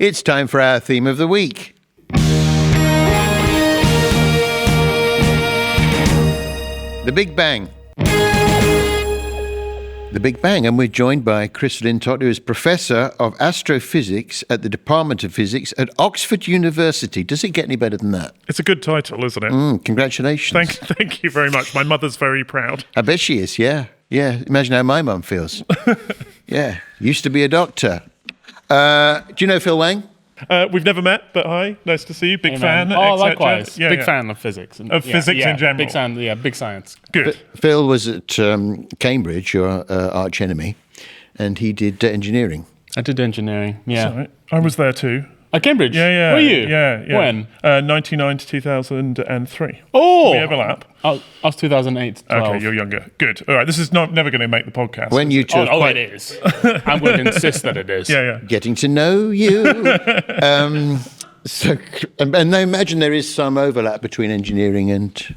It's time for our theme of the week. The Big Bang. The Big Bang, and we're joined by Chris Lintott, who is Professor of Astrophysics at the Department of Physics at Oxford University. Does it get any better than that? It's a good title, isn't it? Congratulations. Thank you very much. My mother's very proud. I bet she is, yeah. Yeah, imagine how my mum feels. Yeah, used to be a doctor. Do you know Phil Wang? We've never met, but hi, nice to see you. Big fan. Oh, likewise. Yeah, big fan of physics. Physics in general. Big fan, big science. Good. Phil was at Cambridge, your arch enemy, and he did engineering. I did engineering, yeah. Sorry. I was there too. At Cambridge? Yeah. Were you? Yeah. When? 99 to 2003. Oh! We overlap. I was 2008, 12. Okay, you're younger. Good. All right, this is never going to make the podcast. When you two it is. I'm going to insist that it is. Yeah. Getting to know you. And I imagine there is some overlap between engineering and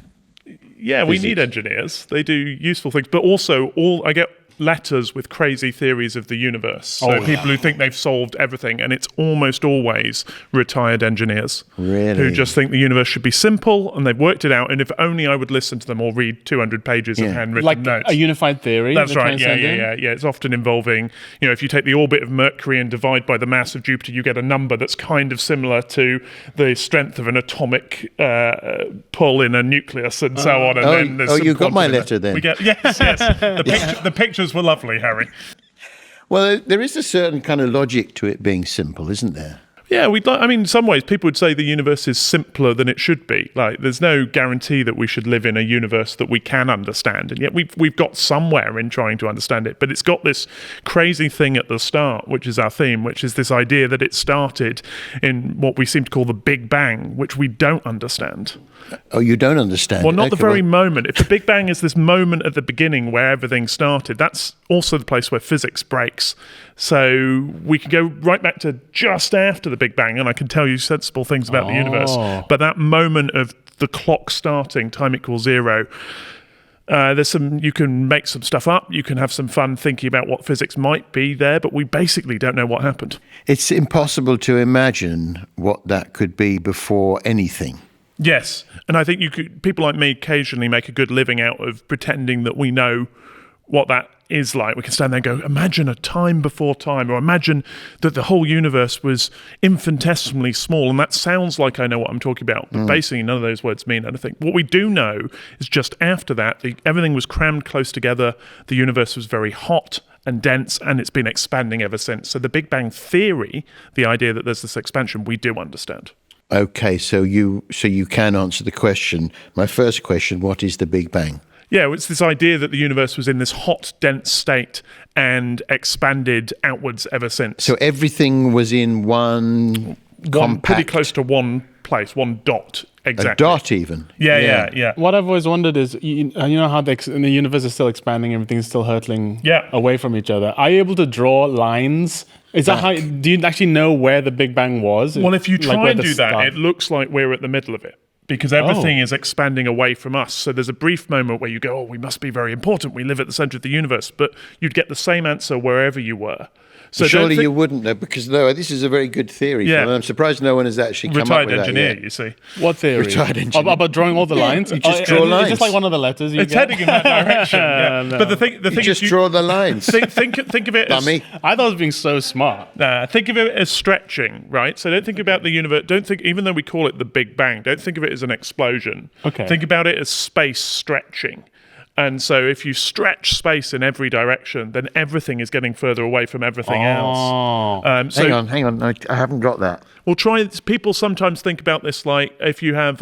Yeah, we need engineers. They do useful things, but also I get letters with crazy theories of the universe. So people who think they've solved everything, and it's almost always retired engineers who just think the universe should be simple and they've worked it out, and if only I would listen to them or read 200 pages of handwritten like notes. A unified theory? That's right, yeah. It's often involving, if you take the orbit of Mercury and divide by the mass of Jupiter, you get a number that's kind of similar to the strength of an atomic pull in a nucleus and so on. And then there's you got my letter then. Yes. The pictures were lovely, Harry. Well, there is a certain kind of logic to it being simple, isn't there? Yeah, in some ways, people would say the universe is simpler than it should be. Like, there's no guarantee that we should live in a universe that we can understand, and yet we've got somewhere in trying to understand it. But it's got this crazy thing at the start, which is our theme, which is this idea that it started in what we seem to call the Big Bang, which we don't understand. Oh, you don't understand? Well, not the very moment. If the Big Bang is this moment at the beginning where everything started, that's also the place where physics breaks. So we can go right back to just after the Big Bang, and I can tell you sensible things about the universe. But that moment of the clock starting, time equals zero, you can make some stuff up. You can have some fun thinking about what physics might be there, but we basically don't know what happened. It's impossible to imagine what that could be before anything. Yes, and I think people like me occasionally make a good living out of pretending that we know what that is like. We can stand there and go, imagine a time before time, or imagine that the whole universe was infinitesimally small, and that sounds like I know what I'm talking about, but basically none of those words mean anything. What we do know is just after that, everything was crammed close together, the universe was very hot and dense, and it's been expanding ever since. So the Big Bang theory, the idea that there's this expansion, we do understand. Okay, so you can answer the question. My first question, what is the Big Bang? Yeah, it's this idea that the universe was in this hot, dense state and expanded outwards ever since. So everything was in one compact... Pretty close to one place, one dot, exactly. A dot even? Yeah. What I've always wondered is, you know how the universe is still expanding, everything's still hurtling away from each other. Are you able to draw lines? Is that how? Do you actually know where the Big Bang was? Well, if you try and do that, it looks like we're at the middle of it, because everything is expanding away from us. So there's a brief moment where you go, we must be very important. We live at the center of the universe. But you'd get the same answer wherever you were. So surely you wouldn't know, because this is a very good theory. Yeah. I'm surprised no one has actually come up with that Retired engineer, yet. you see. What theory? Retired engineer. About drawing all the lines? You just draw lines. It's just like one of the letters you it's get. heading in that direction. No. But the thing you is, just draw the lines. Think of it as... I thought it was being so smart. Think of it as stretching, right? So don't think about the universe. Even though we call it the Big Bang, don't think of it as an explosion. Okay. Think about it as space stretching. And so if you stretch space in every direction, then everything is getting further away from everything else. Hang on. I haven't got that. Well, people sometimes think about this like if you have,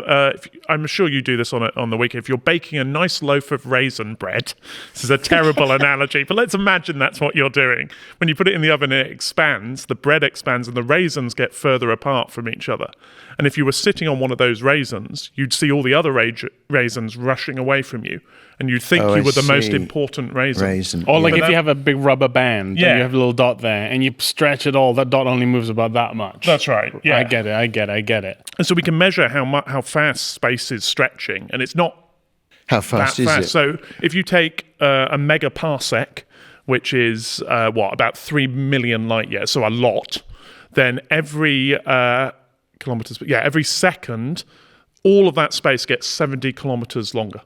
I'm sure you do this on the weekend, if you're baking a nice loaf of raisin bread, this is a terrible analogy, but let's imagine that's what you're doing. When you put it in the oven, it expands, the bread expands, and the raisins get further apart from each other. And if you were sitting on one of those raisins, you'd see all the other raisins rushing away from you, and you'd think you were the most important raisin. Or like if you have a big rubber band, and you have a little dot there, and you stretch it all, that dot only moves about that much. That's right. Yeah. I get it. And so we can measure how fast space is stretching, and it's not how fast that is fast. it? So if you take a megaparsec, which is about 3 million light years, so a lot, then every every second, all of that space gets 70 kilometers longer.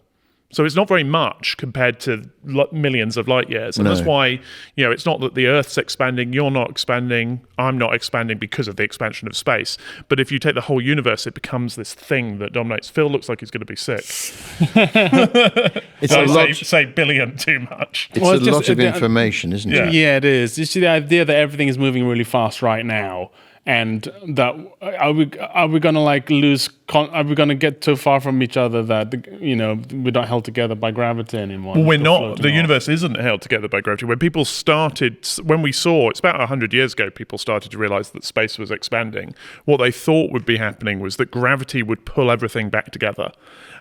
So it's not very much compared to millions of light years. And that's why, it's not that the Earth's expanding, you're not expanding, I'm not expanding because of the expansion of space. But if you take the whole universe, it becomes this thing that dominates. Phil looks like he's going to be sick. Say billion too much. It's a lot of information, isn't it? Yeah, it is. It's the idea that everything is moving really fast right now. And that are we gonna lose? Are we gonna get too far from each other that we're not held together by gravity anymore? Well, we're not. The universe isn't held together by gravity. When we saw, it's about 100 years ago, people started to realize that space was expanding. What they thought would be happening was that gravity would pull everything back together.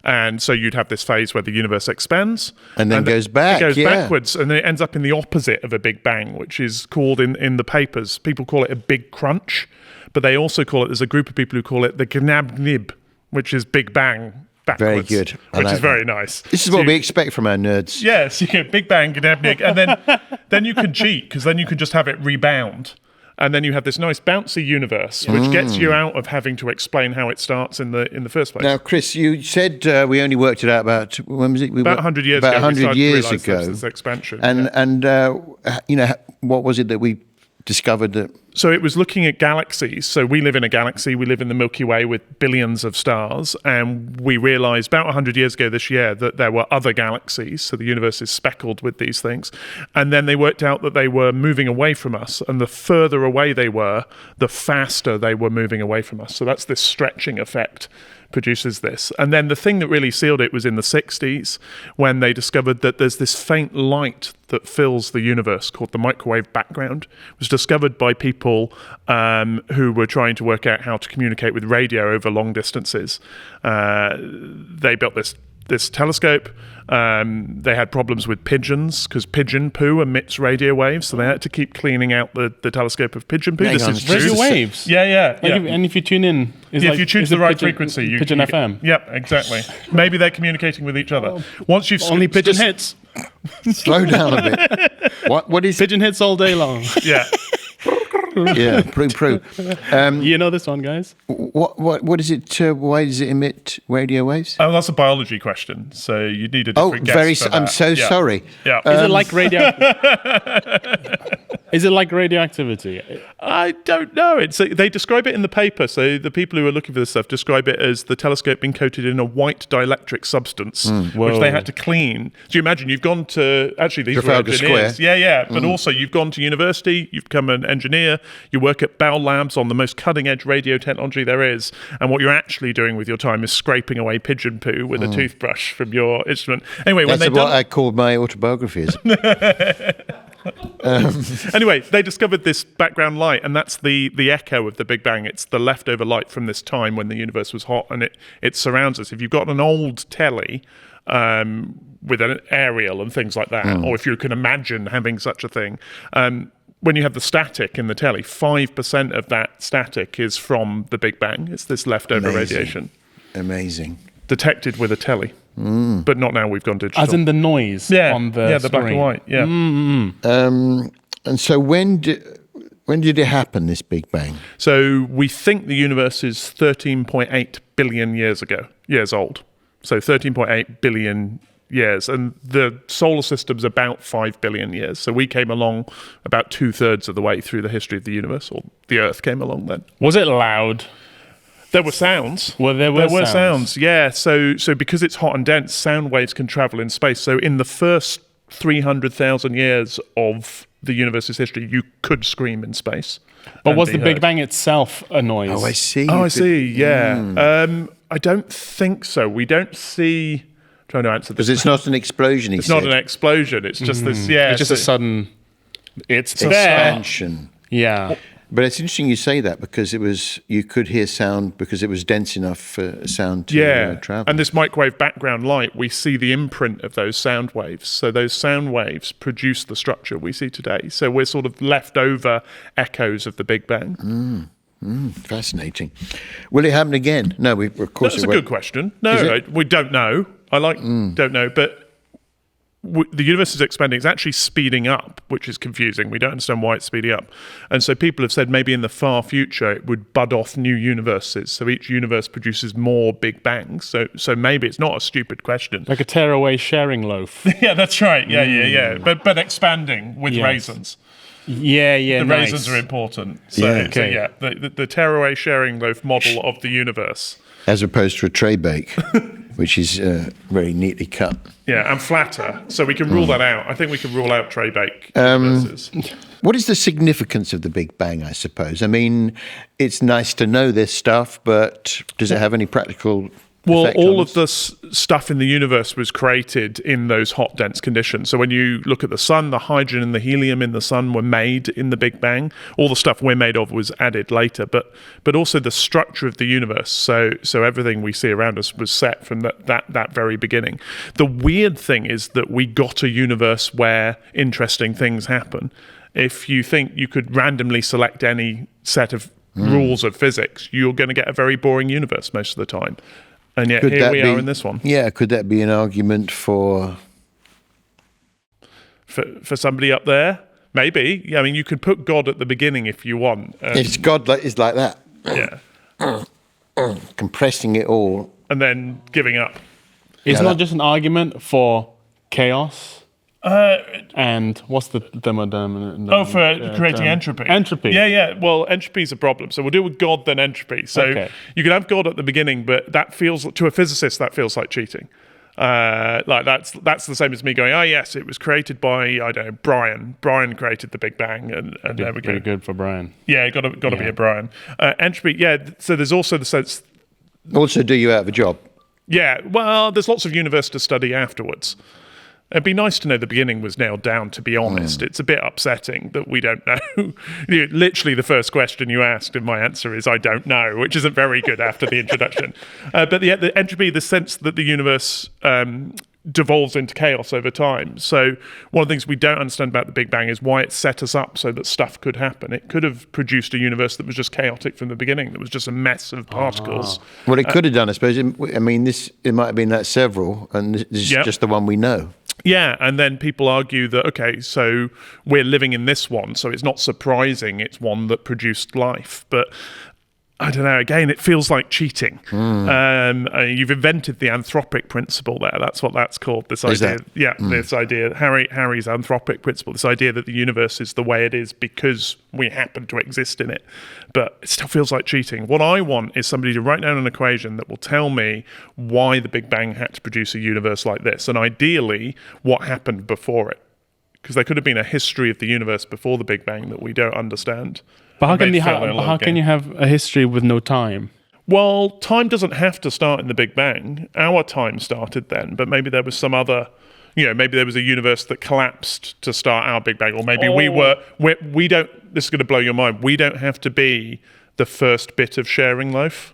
And so you'd have this phase where the universe expands. And then goes back. It goes backwards, and then it ends up in the opposite of a Big Bang, which is called in the papers, people call it a Big Crunch, but they also call it, there's a group of people who call it the Gnab-Nib, which is Big Bang backwards. Very good. Which is very nice. This is what we expect from our nerds. Yes, you get Big Bang, Gnab-Nib, and then you can cheat, because then you can just have it rebound. And then you have this nice bouncy universe, which gets you out of having to explain how it starts in the first place. Now, Chris, you said we only worked it out about, when was it? About 100 years ago. About 100 years ago. This expansion. And what was it that we discovered that? So it was looking at galaxies. So we live in a galaxy. We live in the Milky Way with billions of stars. And we realized about 100 years ago this year that there were other galaxies. So the universe is speckled with these things. And then they worked out that they were moving away from us. And the further away they were, the faster they were moving away from us. So that's this stretching effect produces this. And then the thing that really sealed it was in the 60s when they discovered that there's this faint light that fills the universe called the microwave background. It was discovered by people who were trying to work out how to communicate with radio over long distances. They built this telescope. They had problems with pigeons because pigeon poo emits radio waves, so they had to keep cleaning out the telescope of pigeon poo. This is radio waves. Yeah. And if you tune in, if you choose the right frequency, you Pigeon FM. Yep, exactly. Maybe they're communicating with each other. Once you've only pigeon hits. Slow down a bit. What is pigeon hits all day long? Yeah. Yeah, prue. You know this one, guys. What is it? Why does it emit radio waves? Oh, that's a biology question. So you need a different guess for that. I'm so sorry. Yeah. Is it like radio? Is it like radioactivity? I don't know. They describe it in the paper. So the people who are looking for this stuff describe it as the telescope being coated in a white dielectric substance, which they had to clean. So you imagine you've gone to, actually these were engineers. Square. Yeah. But also you've gone to university, you've become an engineer, you work at Bell Labs on the most cutting edge radio technology there is. And what you're actually doing with your time is scraping away pigeon poo with a toothbrush from your instrument. Anyway, That's what I called my autobiographies. Anyway, they discovered this background light, and that's the echo of the Big Bang. It's the leftover light from this time when the universe was hot, and it surrounds us. If you've got an old telly with an aerial and things like that, or if you can imagine having such a thing, when you have the static in the telly, 5% of that static is from the Big Bang. It's this leftover radiation. Amazing. Detected with a telly. But not now, we've gone digital. As in the noise on the the black and white, And so when did it happen, this Big Bang? So we think the universe is 13.8 billion years old. So 13.8 billion years. And the solar system's about 5 billion years. So we came along about 2/3 of the way through the history of the universe, or the Earth came along then. Was it loud? There were sounds. Well, there were sounds. Yeah. So because it's hot and dense, sound waves can travel in space. So in the first 300,000 years of the universe's history, you could scream in space. But was the Big Bang itself a noise? Oh, I see. I see. Yeah. I don't think so. We don't see. I'm trying to answer this because it's not an explosion. It's not an explosion. It's just this. Yeah. It's just a sudden. It's expansion. Yeah. But it's interesting you say that because you could hear sound because it was dense enough for sound to travel. And this microwave background light, we see the imprint of those sound waves. So those sound waves produce the structure we see today. So we're sort of leftover echoes of the Big Bang. Fascinating. Will it happen again? No, of course. That's a good question. No, we don't know. Don't know, but the universe is expanding. It's actually speeding up, which is confusing. We don't understand why it's speeding up. And so people have said maybe in the far future it would bud off new universes. So each universe produces more Big Bangs. So maybe it's not a stupid question. Like a tearaway sharing loaf. Yeah, that's right. Yeah. But expanding with raisins. Yeah. The nice. raisins are important. So the tearaway sharing loaf model of the universe. As opposed to a tray bake, which is very neatly cut. Yeah, and flatter. So we can rule that out. I think we can rule out tray bake universes. What is the significance of the Big Bang, I suppose? I mean, it's nice to know this stuff, but does it have any practical Well, effect all on of us? the stuff in the universe was created in those hot, dense conditions. So when you look at the sun, the hydrogen and the helium in the sun were made in the Big Bang. All the stuff we're made of was added later, but also the structure of the universe. So everything we see around us was set from that very beginning. The weird thing is that we got a universe where interesting things happen. If you think you could randomly select any set of rules of physics, you're going to get a very boring universe most of the time. And yet here we are in this one. Yeah, could that be an argument for somebody up there? Maybe. I mean, you could put God at the beginning if you want. it's God is like that, Yeah. compressing it all. And then giving up. It's Yeah, not just an argument for chaos. And what's the thermodynamic? For creating entropy. Entropy. Yeah. Well, entropy is a problem. So we'll deal with God, then entropy. So you can have God at the beginning, but that feels, to a physicist, that feels like cheating. Like that's the same as me going, oh yes, it was created by, I don't know, Brian. Brian created the Big Bang, and there we go. Pretty good for Brian. Yeah, got to be a Brian. Entropy. Yeah. So there's also the sense. Also, do you have a job? Yeah. Well, there's lots of universe to study afterwards. It'd be nice to know the beginning was nailed down, to be honest. It's a bit upsetting that we don't know. Literally, the first question you asked, and my answer is, I don't know, which isn't very good after the introduction. But the entropy, the sense that the universe devolves into chaos over time. So one of the things we don't understand about the Big Bang is why it set us up so that stuff could happen. It could have produced a universe that was just chaotic from the beginning, that was just a mess of particles. Well, it could have done, I suppose. I mean, it might have been that several, and this is just the one we know. Yeah, and then people argue that, okay, so we're living in this one, so it's not surprising it's one that produced life. But I don't know, again, it feels like cheating. You've invented the anthropic principle there. That's what that's called, this idea. This idea, Harry's anthropic principle, this idea that the universe is the way it is because we happen to exist in it. But it still feels like cheating. What I want is somebody to write down an equation that will tell me why the Big Bang had to produce a universe like this, and ideally, what happened before it. Because there could have been a history of the universe before the Big Bang that we don't understand. But how can you have a history with no time? Well, time doesn't have to start in the Big Bang. Our time started then, but maybe there was some other, maybe there was a universe that collapsed to start our Big Bang, or maybe we don't, this is going to blow your mind, we don't have to be the first bit of sharing loaf.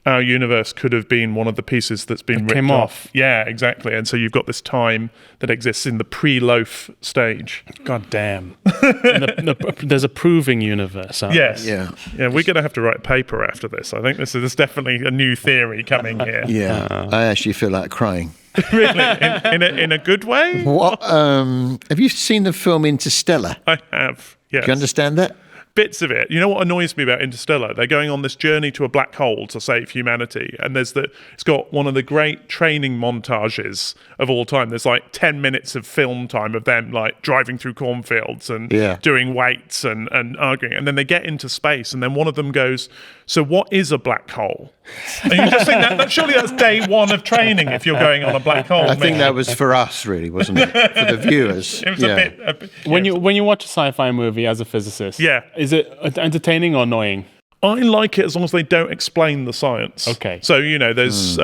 Our universe could have been one of the pieces that's been ripped came off. Yeah, exactly. And so you've got this time that exists in the pre-loaf stage. God damn. There's a proving universe. Yes. Yeah. Yeah, we're going to have to write a paper after this. I think there's definitely a new theory coming here. Yeah, I actually feel like crying. Really? In a good way? What? Have you seen the film Interstellar? I have, yes. Do you understand that? Bits of it. You know what annoys me about Interstellar? They're going on this journey to a black hole to save humanity, and it's got one of the great training montages of all time. There's like 10 minutes of film time of them like driving through cornfields and doing weights and arguing, and then they get into space, and then one of them goes, so what is a black hole? And you just think that surely that's day one of training if you're going on a black hole. I think that was for us, really, wasn't it? For the viewers. It was a bit when you watch a sci-fi movie as a physicist, is it entertaining or annoying? I like it as long as they don't explain the science. Okay. So, there's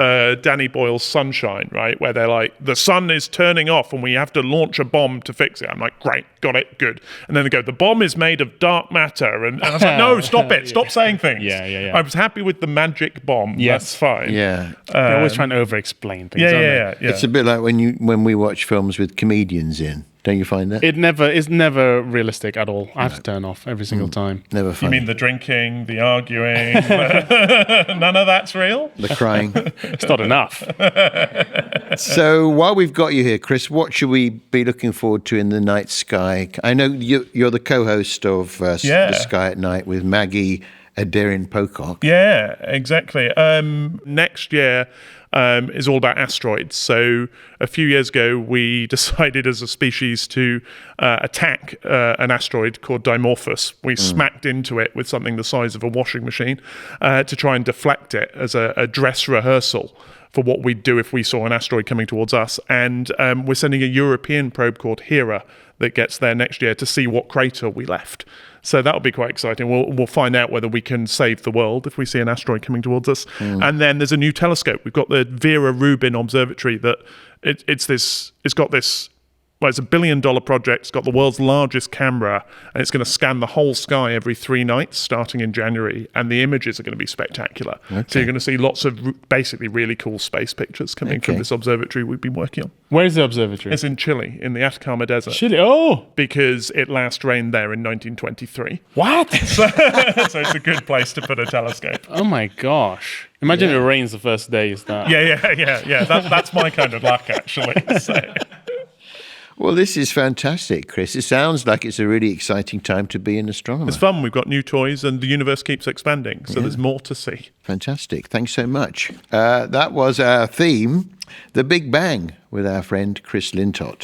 Danny Boyle's Sunshine, right? Where they're like, the sun is turning off and we have to launch a bomb to fix it. I'm like, great, got it, good. And then they go, the bomb is made of dark matter. And I was like, no, stop it. Stop saying things. Yeah. I was happy with the magic bomb. Yes. That's fine. Yeah. They're always trying to over-explain things. Yeah. It's a bit like when we watch films with comedians in. Don't you find that? It's never realistic at all. I have to turn off every single time. Never You funny. mean the drinking, the arguing? None of that's real? The crying. It's not enough. So while we've got you here, Chris, what should we be looking forward to in the night sky? I know you're the co-host of Yeah. The Sky at Night with Maggie Adarin Pocock. Yeah, exactly. Next year is all about asteroids. So a few years ago, we decided as a species to attack an asteroid called Dimorphos. We smacked into it with something the size of a washing machine to try and deflect it as a dress rehearsal for what we'd do if we saw an asteroid coming towards us. And we're sending a European probe called Hera that gets there next year to see what crater we left. So that'll be quite exciting. We'll find out whether we can save the world if we see an asteroid coming towards us. And then there's a new telescope. We've got the Vera Rubin Observatory that it's a $1 billion project. It's got the world's largest camera, and it's going to scan the whole sky every 3 nights starting in January, and the images are going to be spectacular. Okay. So you're going to see lots of basically really cool space pictures coming from this observatory we've been working on. Where is the observatory? It's in Chile, in the Atacama Desert. Chile. Oh, Because it last rained there in 1923. what? So it's a good place to put a telescope. Oh my gosh! Imagine it rains the first day. Is that? Yeah. That's my kind of luck, actually. So. Well, this is fantastic, Chris. It sounds like it's a really exciting time to be an astronomer. It's fun. We've got new toys, and the universe keeps expanding. So there's more to see. Fantastic. Thanks so much. That was our theme, The Big Bang, with our friend Chris Lintott.